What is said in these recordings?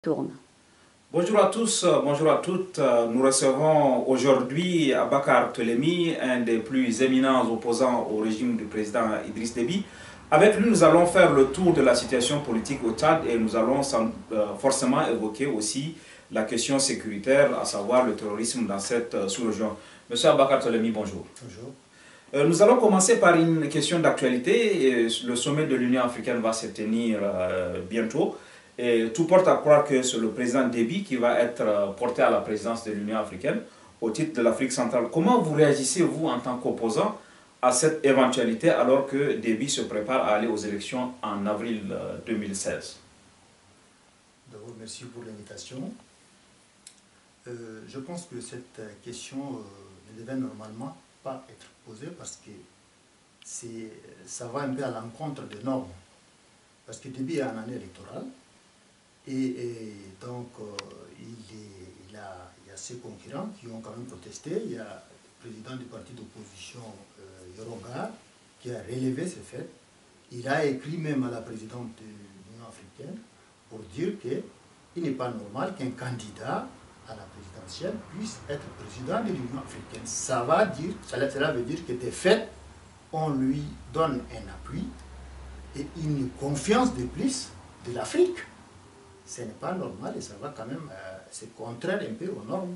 Tourne. Bonjour à tous, bonjour à toutes. Nous recevons aujourd'hui Abakar Tolémy, un des plus éminents opposants au régime du président Idriss Déby. Avec lui, nous allons faire le tour de la situation politique au Tchad et nous allons forcément évoquer aussi la question sécuritaire, à savoir le terrorisme dans cette sous-région. Monsieur Abakar Tolémy, bonjour. Bonjour. Nous allons commencer par une question d'actualité. Le sommet de l'Union africaine va se tenir bientôt. Et tout porte à croire que c'est le président Déby qui va être porté à la présidence de l'Union africaine au titre de l'Afrique centrale. Comment vous réagissez, vous, en tant qu'opposant, à cette éventualité alors que Déby se prépare à aller aux élections en avril 2016? D'abord, merci pour l'invitation. Je pense que cette question ne devait normalement pas être posée parce que ça va un peu à l'encontre des normes. Parce que Déby est en année électorale et donc il y a ses concurrents qui ont quand même protesté. Il y a le président du parti d'opposition, Yoronga, qui a relevé ces faits. Il a écrit même à la présidente de l'Union africaine pour dire qu'il n'est pas normal qu'un candidat à la présidentielle puisse être président de l'Union africaine. Cela veut dire que des faits, on lui donne un appui et une confiance de plus de l'Afrique. Ce n'est pas normal et ça va quand même, c'est contraire un peu aux normes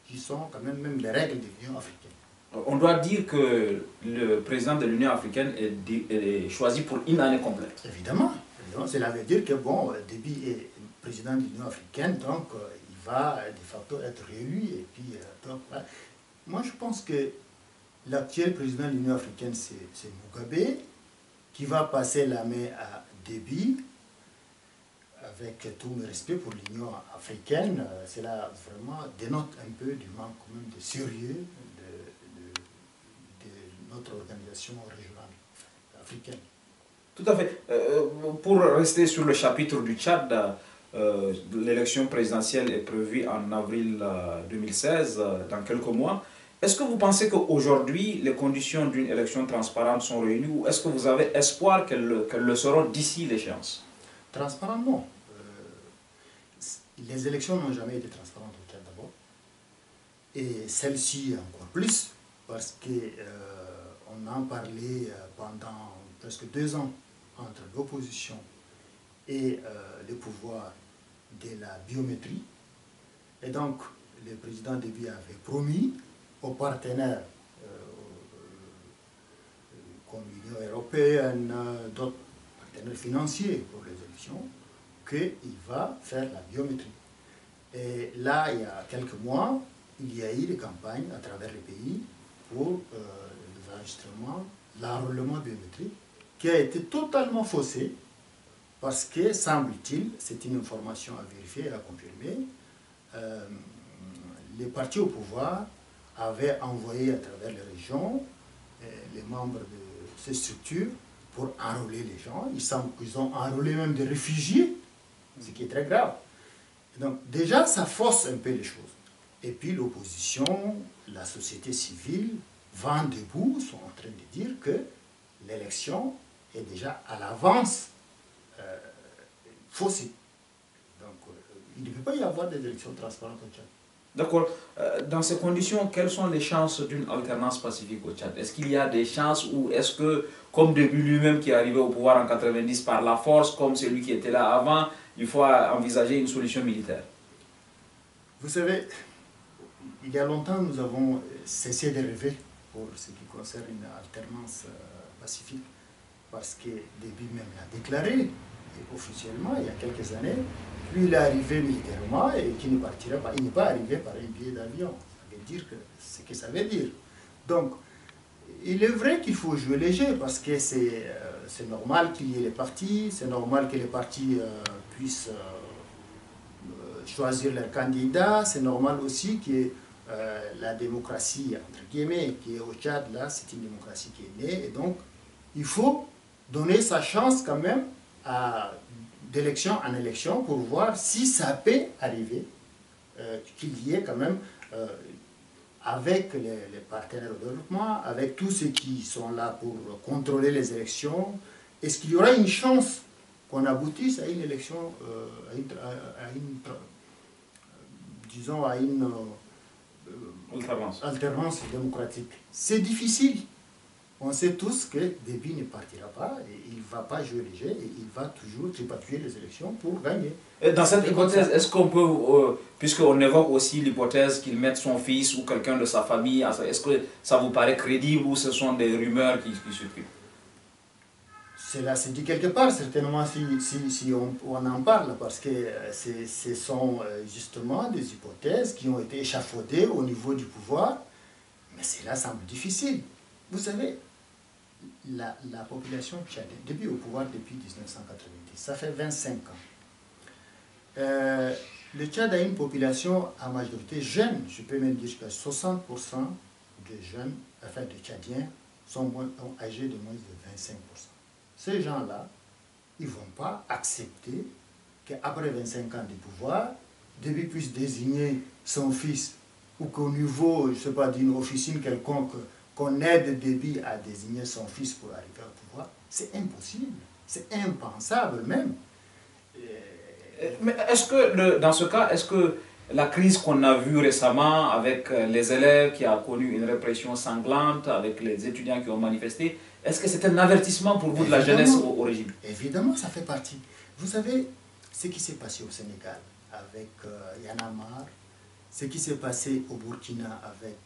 qui sont quand même les règles de l'Union africaine. On doit dire que le président de l'Union africaine est choisi pour une année complète. Évidemment. Cela veut dire que bon, Déby est président de l'Union africaine, donc il va de facto être réélu. Et puis, donc, voilà. Moi, je pense que l'actuel président de l'Union africaine, c'est Mugabe, qui va passer la main à Déby. Avec tout mes respect pour l'Union africaine, cela vraiment dénote un peu du manque même de sérieux de notre organisation régionale africaine. Tout à fait. Pour rester sur le chapitre du Tchad, l'élection présidentielle est prévue en avril 2016, dans quelques mois. Est-ce que vous pensez qu'aujourd'hui, les conditions d'une élection transparente sont réunies ou est-ce que vous avez espoir qu'elles le seront d'ici l'échéance? Transparent, non. Les élections n'ont jamais été transparentes au Tchad d'abord. Et celle-ci encore plus, parce qu'on en parlait pendant presque 2 ans entre l'opposition et le pouvoir de la biométrie. Et donc, le président Déby avait promis aux partenaires comme l'Union européenne, d'autres partenaires financiers pour les élections, qu'il va faire la biométrie. Et là, il y a quelques mois, il y a eu des campagnes à travers le pays pour l'enregistrement, l'enrôlement biométrique, qui a été totalement faussé, parce que, semble-t-il, c'est une information à vérifier et à confirmer, les partis au pouvoir avaient envoyé à travers les régions les membres de ces structures pour enrôler les gens. Il semble qu'ils ont enrôlé même des réfugiés, ce qui est très grave. Et donc déjà, ça force un peu les choses. Et puis l'opposition, la société civile, vent debout, sont en train de dire que l'élection est déjà à l'avance faussée. Donc il ne peut pas y avoir des élections transparentes au Tchad. D'accord. Dans ces conditions, quelles sont les chances d'une alternance pacifique au Tchad? Est-ce qu'il y a des chances ou est-ce que, comme Déby lui-même qui est arrivé au pouvoir en 90 par la force, comme celui qui était là avant, il faut envisager une solution militaire? Vous savez, il y a longtemps, nous avons cessé de rêver pour ce qui concerne une alternance pacifique, parce que Déby même l'a déclaré officiellement il y a quelques années. Lui, il est arrivé militairement et qui ne partira pas. Il n'est pas arrivé par un billet d'avion. Ça veut dire ce que ça veut dire. Donc, il est vrai qu'il faut jouer léger parce que c'est normal qu'il y ait les partis, c'est normal que les partis puissent choisir leurs candidats, c'est normal aussi que la démocratie, entre guillemets, qui est au Tchad, là, c'est une démocratie qui est née. Et donc, il faut donner sa chance quand même d'élection en élection pour voir si ça peut arriver qu'il y ait quand même, avec les partenaires au développement, avec tous ceux qui sont là pour contrôler les élections, est-ce qu'il y aura une chance qu'on aboutisse à une élection, disons, à une alternance démocratique. C'est difficile. On sait tous que Déby ne partira pas, et il ne va pas jouer les jeux, et il va toujours tripatouiller les élections pour gagner. Et dans cette hypothèse, est-ce qu'on peut, puisqu'on évoque aussi l'hypothèse qu'il mette son fils ou quelqu'un de sa famille, est-ce que ça vous paraît crédible ou ce sont des rumeurs qui circulent? Cela se dit quelque part, certainement, si on en parle, parce que ce sont justement des hypothèses qui ont été échafaudées au niveau du pouvoir, mais cela semble difficile. Vous savez, la population tchadienne, depuis au pouvoir depuis 1990, ça fait 25 ans. Le Tchad a une population à majorité jeune, je peux même dire jusqu'à 60% de jeunes, enfin de Tchadiens, sont âgés de moins de 25%. Ces gens-là, ils ne vont pas accepter qu'après 25 ans de pouvoir, Déby puisse désigner son fils, ou qu'au niveau, je ne sais pas, d'une officine quelconque, qu'on aide Déby à désigner son fils pour arriver au pouvoir. C'est impossible, c'est impensable même. Mais est-ce que, dans ce cas, est-ce que la crise qu'on a vue récemment avec les élèves qui a connu une répression sanglante, avec les étudiants qui ont manifesté, est-ce que c'est un avertissement pour vous de la jeunesse au régime? Évidemment, ça fait partie. Vous savez, ce qui s'est passé au Sénégal avec Y'en a marre, ce qui s'est passé au Burkina avec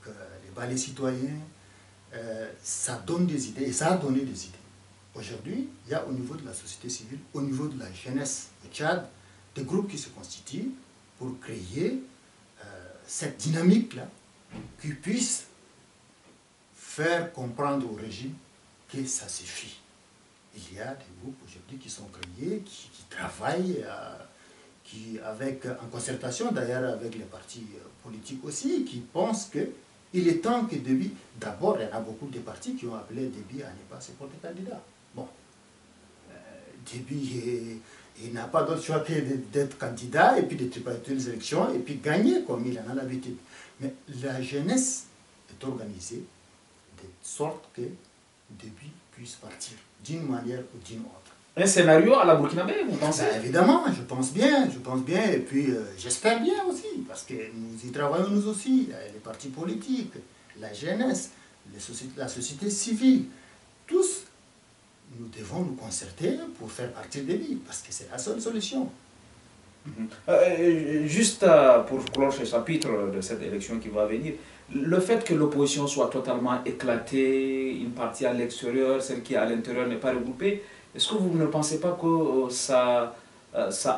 les ballets citoyens, ça donne des idées, et ça a donné des idées. Aujourd'hui, il y a au niveau de la société civile, au niveau de la jeunesse au Tchad, des groupes qui se constituent pour créer cette dynamique-là qui puisse faire comprendre au régime que ça suffit. Il y a des groupes aujourd'hui qui sont créés, qui travaillent en concertation d'ailleurs avec les partis politiques aussi, qui pensent qu'il est temps que Déby, d'abord il y en a beaucoup de partis qui ont appelé Déby à ne pas se porter candidat. Bon, Déby il n'a pas d'autre choix que d'être candidat et puis de tripatouiller les élections et puis gagner comme il en a l'habitude. Mais la jeunesse est organisée de sorte que Déby puisse partir d'une manière ou d'une autre. Un scénario à la burkinabé, vous pensez? Évidemment, je pense bien, et puis j'espère bien aussi, parce que nous y travaillons nous aussi, les partis politiques, la jeunesse, la société civile, tous, nous devons nous concerter pour faire partir Déby, parce que c'est la seule solution. Juste pour clore ce chapitre de cette élection qui va venir, le fait que l'opposition soit totalement éclatée, une partie à l'extérieur, celle qui est à l'intérieur n'est pas regroupée, est-ce que vous ne pensez pas que ça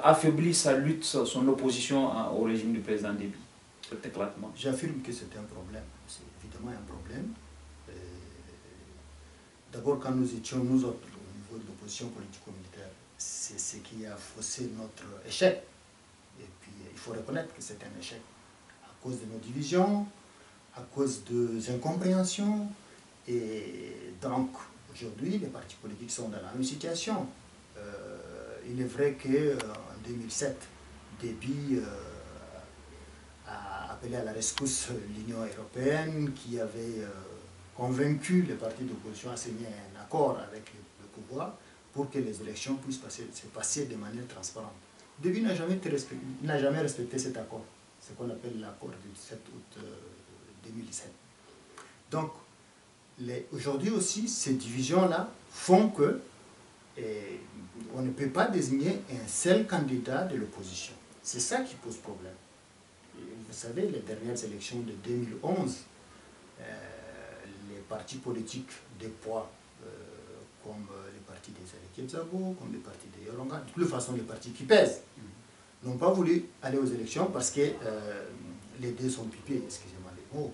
affaiblit sa lutte, son opposition au régime du président Déby, cet éclatement? J'affirme que c'est un problème, c'est évidemment un problème. D'abord, quand nous étions, nous autres, au niveau de l'opposition politico-militaire, c'est ce qui a faussé notre échec. Et puis, il faut reconnaître que c'est un échec à cause de nos divisions, à cause des incompréhensions. Et donc, aujourd'hui, les partis politiques sont dans la même situation. Il est vrai qu'en 2007, Déby a appelé à la rescousse l'Union européenne qui avait convaincu les partis d'opposition à signer un accord avec le pouvoir pour que les élections puissent se passer de manière transparente. Déby n'a jamais respecté cet accord, ce qu'on appelle l'accord du 7 août 2017. Donc, aujourd'hui aussi, ces divisions-là font que on ne peut pas désigner un seul candidat de l'opposition. C'est ça qui pose problème. Et vous savez, les dernières élections de 2011, les partis politiques de poids, comme les partis des Alekebzabo, comme les partis de Yoronga, de toute façon les partis qui pèsent, n'ont pas voulu aller aux élections parce que les dés sont pipés, excusez-moi les mots.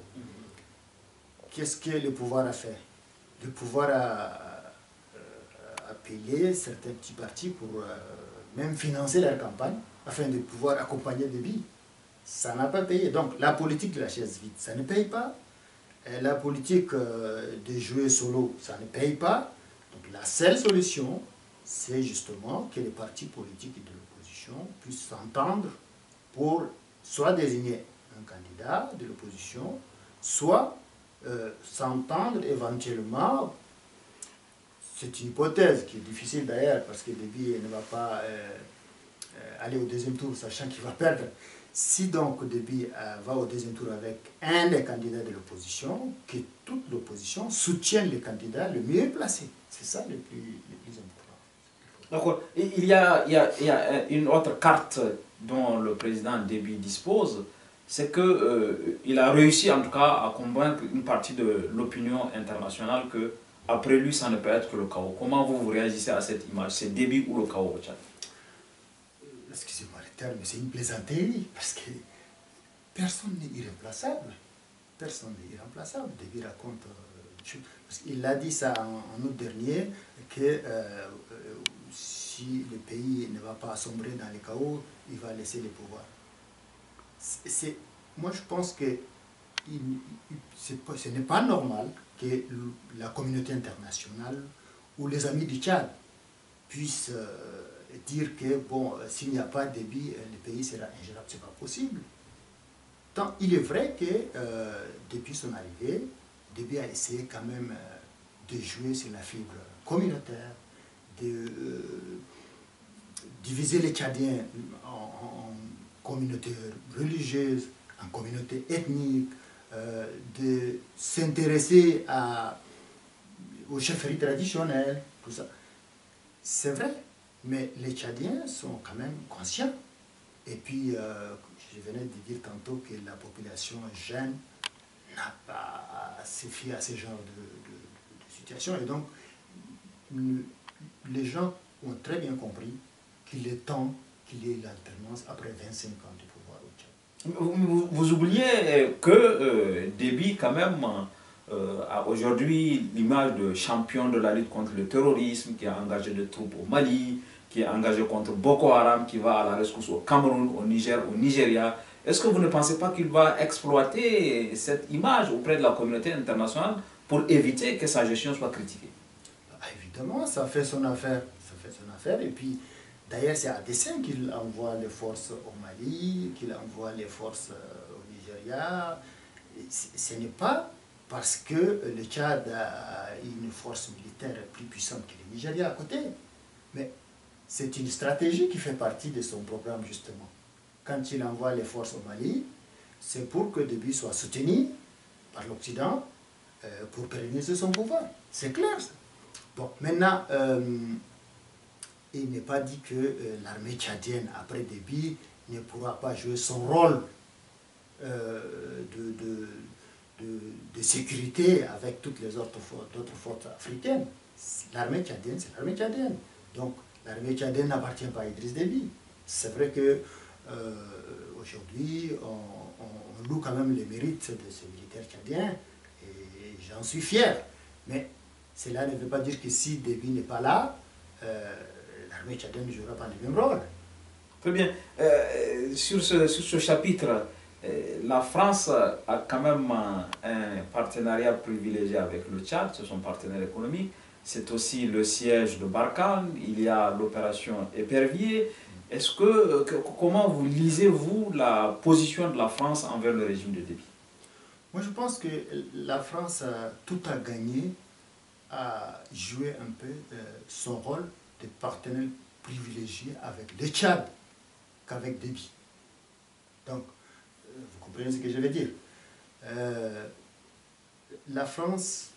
Qu'est-ce que le pouvoir a fait? Le pouvoir a payé certains petits partis pour même financer leur campagne afin de pouvoir accompagner Déby. Ça n'a pas payé. Donc la politique de la chaise vide, ça ne paye pas. La politique de jouer solo, ça ne paye pas. Donc la seule solution, c'est justement que les partis politiques de l'opposition puissent s'entendre pour soit désigner un candidat de l'opposition, soit s'entendre éventuellement, c'est une hypothèse qui est difficile d'ailleurs, parce que Déby ne va pas aller au deuxième tour, sachant qu'il va perdre. Si donc Déby va au deuxième tour avec un des candidats de l'opposition, que toute l'opposition soutienne le candidat le mieux placé. C'est ça le plus important. D'accord. Il y a une autre carte dont le président Déby dispose, c'est qu'il a réussi en tout cas à convaincre une partie de l'opinion internationale que après lui, ça ne peut être que le chaos. Comment vous réagissez à cette image? C'est Déby ou le chaos au Tchad? Excusez-moi le terme, mais c'est une plaisanterie, parce que personne n'est irremplaçable. Personne n'est irremplaçable. Déby raconte... il a dit ça en août dernier, que si le pays ne va pas sombrer dans le chaos, il va laisser le pouvoir. Moi, je pense que ce n'est pas normal que la communauté internationale ou les amis du Tchad puissent dire que bon, s'il n'y a pas de Déby, le pays sera ingérable. Ce n'est pas possible. Tant il est vrai que depuis son arrivée, Déby a essayé quand même de jouer sur la fibre communautaire, de diviser les Tchadiens en communautés religieuses, en communautés ethniques, de s'intéresser aux chefferies traditionnelles, tout ça. C'est vrai, mais les Tchadiens sont quand même conscients. Et puis, je venais de dire tantôt que la population jeune n'a pas à se fier à ce genre de situation. Et donc, les gens ont très bien compris qu'il est temps qu'il y ait l'alternance après 25 ans du pouvoir au Tchad. Vous oubliez que Déby, quand même, a aujourd'hui l'image de champion de la lutte contre le terrorisme, qui a engagé des troupes au Mali, qui est engagé contre Boko Haram, qui va à la rescousse au Cameroun, au Niger, au Nigeria. Est-ce que vous ne pensez pas qu'il va exploiter cette image auprès de la communauté internationale pour éviter que sa gestion soit critiquée? Évidemment, ça fait son affaire. Ça fait son affaire. Et puis, d'ailleurs, c'est à dessein qu'il envoie les forces au Mali, qu'il envoie les forces au Nigeria. Ce n'est pas parce que le Tchad a une force militaire plus puissante que le Nigeria à côté. Mais c'est une stratégie qui fait partie de son programme, justement. Quand il envoie les forces au Mali, c'est pour que Déby soit soutenu par l'Occident pour pérenniser son pouvoir. C'est clair, ça. Bon, maintenant, il n'est pas dit que l'armée tchadienne, après Déby, ne pourra pas jouer son rôle de sécurité avec toutes les autres forces africaines. L'armée tchadienne, c'est l'armée tchadienne. Donc, l'armée tchadienne n'appartient pas à Idriss Déby. C'est vrai que aujourd'hui, on loue quand même les mérites de ces militaires tchadiens, et j'en suis fier. Mais cela ne veut pas dire que si Déby n'est pas là, l'armée tchadienne ne jouera pas le même rôle. Très bien. Sur ce chapitre, la France a quand même un partenariat privilégié avec le Tchad, c'est son partenaire économique. C'est aussi le siège de Barkhane, il y a l'opération Épervier. Comment vous lisez-vous la position de la France envers le régime de Déby? Moi, je pense que la France a tout à gagner à jouer un peu son rôle de partenaire privilégié avec le Tchad qu'avec Déby. Donc, vous comprenez ce que je veux dire. La France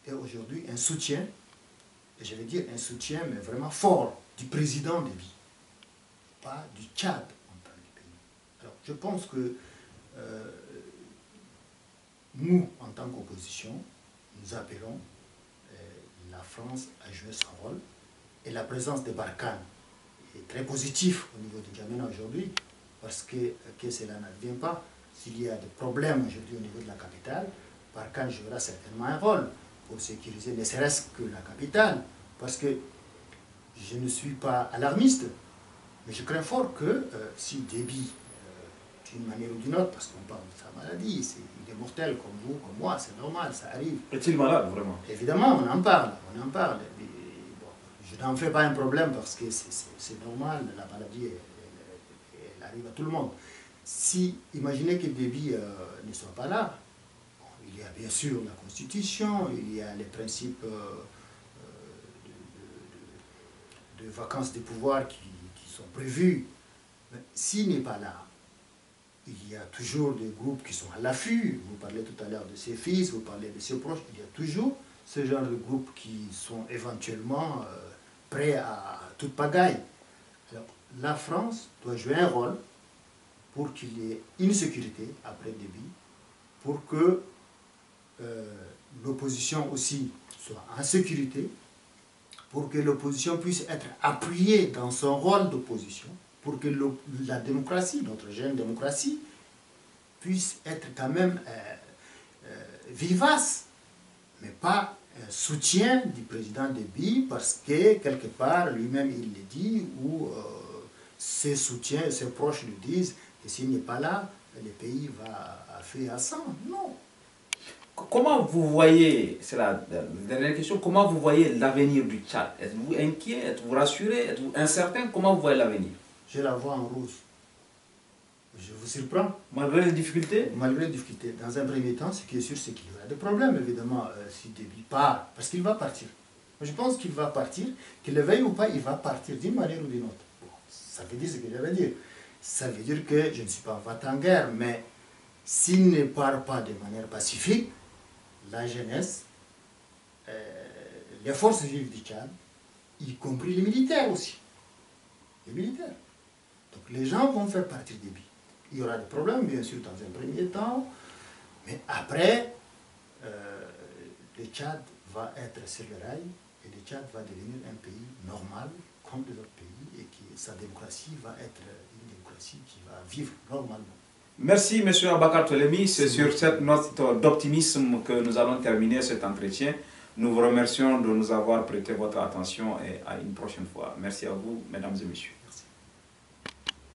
est aujourd'hui un soutien, et je veux dire un soutien mais vraiment fort du président Déby, pas du Tchad en tant que pays. Alors, je pense que nous, en tant qu'opposition, nous appelons la France à jouer son rôle, et la présence de Barkhane est très positive au niveau de N'Djamena aujourd'hui, parce que cela n'advient pas. S'il y a des problèmes aujourd'hui au niveau de la capitale, Barkhane jouera certainement un rôle pour sécuriser ne serait-ce que la capitale, parce que je ne suis pas alarmiste, mais je crains fort que si Déby, d'une manière ou d'une autre, parce qu'on parle de sa maladie, il est mortel comme vous, comme moi, c'est normal, ça arrive. Est-il malade, vraiment? Évidemment, on en parle. Mais, bon, je n'en fais pas un problème parce que c'est normal, la maladie, elle arrive à tout le monde. Si, imaginez que Déby ne soit pas là, bon, il y a bien sûr la Constitution, il y a les principes de de vacances de pouvoir qui sont prévues. S'il n'est pas là, il y a toujours des groupes qui sont à l'affût. Vous parlez tout à l'heure de ses fils, vous parlez de ses proches. Il y a toujours ce genre de groupes qui sont éventuellement prêts à toute pagaille. Alors, la France doit jouer un rôle pour qu'il y ait une sécurité après Déby, pour que l'opposition aussi soit en sécurité, pour que l'opposition puisse être appuyée dans son rôle d'opposition, pour que la démocratie, notre jeune démocratie, puisse être quand même vivace, mais pas un soutien du président Déby, parce que quelque part, lui-même il le dit, ou ses soutiens, ses proches lui disent que s'il n'est pas là, le pays va à feu et à sang. Non. Comment vous voyez, c'est la dernière question, comment vous voyez l'avenir du Tchad? Êtes-vous inquiet? Êtes-vous rassuré? Êtes-vous incertain? Comment vous voyez l'avenir? Je la vois en rouge. Je vous surprends. Malgré les difficultés? Malgré les difficultés. Dans un premier temps, ce qui est sûr, c'est qu'il y aura des problèmes, évidemment, si Déby part, parce qu'il va partir. Je pense qu'il va partir, qu'il le veuille ou pas, il va partir d'une manière ou d'une autre. Bon, ça veut dire ce que je veux dire. Ça veut dire que je ne suis pas en vente en guerre, mais s'il ne part pas de manière pacifique, la jeunesse, les forces vives du Tchad, y compris les militaires aussi. Les militaires. Donc les gens vont faire partir Déby. Il y aura des problèmes, bien sûr, dans un premier temps, mais après, le Tchad va être sur le rail et le Tchad va devenir un pays normal, comme les autres pays, et sa démocratie va être une démocratie qui va vivre normalement. Merci, M. Abakar Tolemi. C'est sur cette note d'optimisme que nous allons terminer cet entretien. Nous vous remercions de nous avoir prêté votre attention et à une prochaine fois. Merci à vous, mesdames et messieurs.